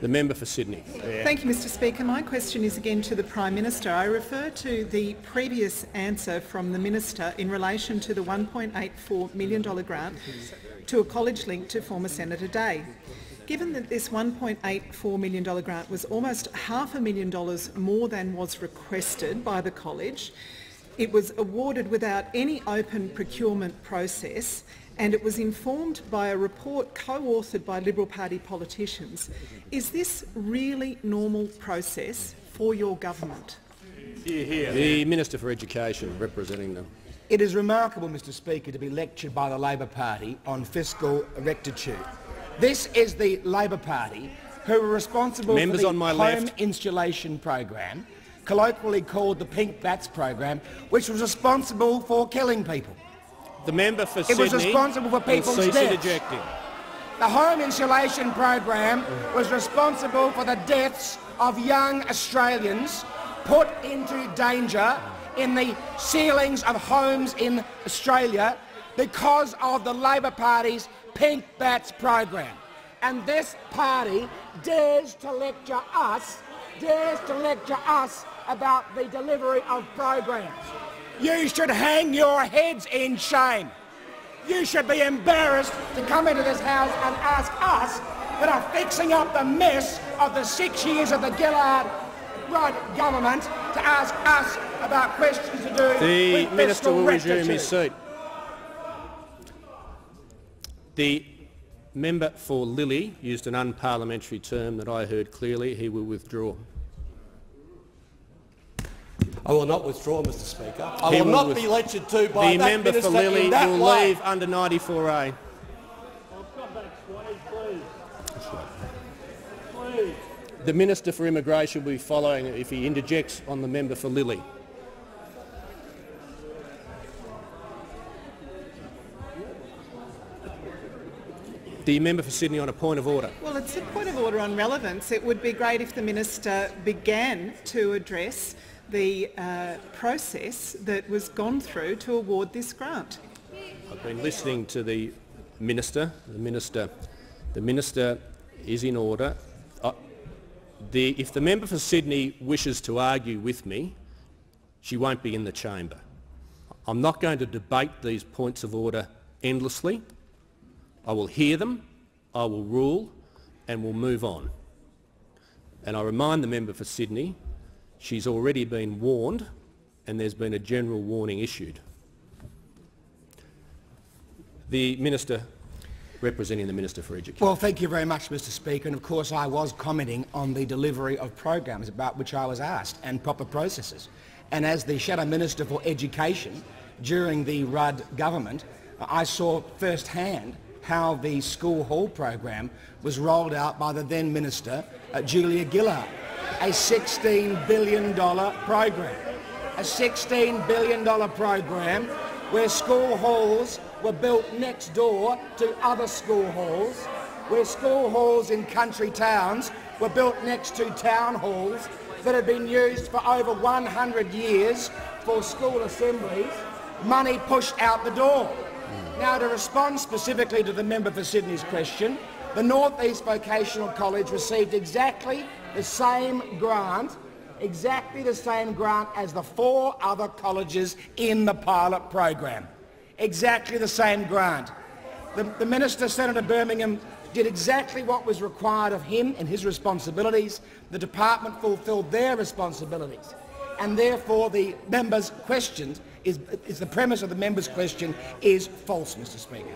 The member for Sydney. Thank you, Mr Speaker. My question is again to the Prime Minister. I refer to the previous answer from the Minister in relation to the $1.84 million grant to a college linked to former Senator Day. Given that this $1.84 million grant was almost $500,000 more than was requested by the college, it was awarded without any open procurement process, and it was informed by a report co-authored by Liberal Party politicians. Is this really normal process for your government? The Minister for Education, representing them. It is remarkable, Mr Speaker, to be lectured by the Labor Party on fiscal rectitude. This is the Labor Party who are responsible for the home installation program, colloquially called the Pink Bats program, which was responsible for killing people. The member for Sydney. It was responsible for people's deaths. The home insulation program was responsible for the deaths of young Australians put into danger in the ceilings of homes in Australia because of the Labor Party's Pink Bats program. And this party dares to lecture us about the delivery of programs. You should hang your heads in shame. You should be embarrassed to come into this House and ask us that are fixing up the mess of the 6 years of the Gillard-Rudd government to ask us about questions to do with the Minister will resume his seat. The member for Lilly used an unparliamentary term that I heard clearly. He will withdraw. I will not withdraw, Mr Speaker. I will not be lectured to by the that member minister for Lilly in that will way. leave under 94A. The Minister for Immigration will be following if he interjects on the member for Lilly. The member for Sydney on a point of order. Well, it's a point of order on relevance. It would be great if the Minister began to address the process that was gone through to award this grant. I've been listening to the Minister. The Minister is in order. If the member for Sydney wishes to argue with me, she won't be in the chamber. I'm not going to debate these points of order endlessly. I will hear them, I will rule, and we'll move on. And I remind the member for Sydney, she's already been warned, and there's been a general warning issued. The Minister representing the Minister for Education. Well, thank you very much, Mr Speaker. And of course I was commenting on the delivery of programs about which I was asked and proper processes. And as the Shadow Minister for Education during the Rudd government, I saw firsthand how the school hall program was rolled out by the then Minister, Julia Gillard. A $16 billion program. A $16 billion program where school halls were built next door to other school halls, where school halls in country towns were built next to town halls that had been used for over 100 years for school assemblies, money pushed out the door. Now, to respond specifically to the member for Sydney's question, the North East Vocational College received exactly the same grant as the 4 other colleges in the pilot program. Exactly the same grant. The Minister, Senator Birmingham, did exactly what was required of him and his responsibilities. The department fulfilled their responsibilities. And therefore the member's question is the premise of the member's question is false, Mr Speaker.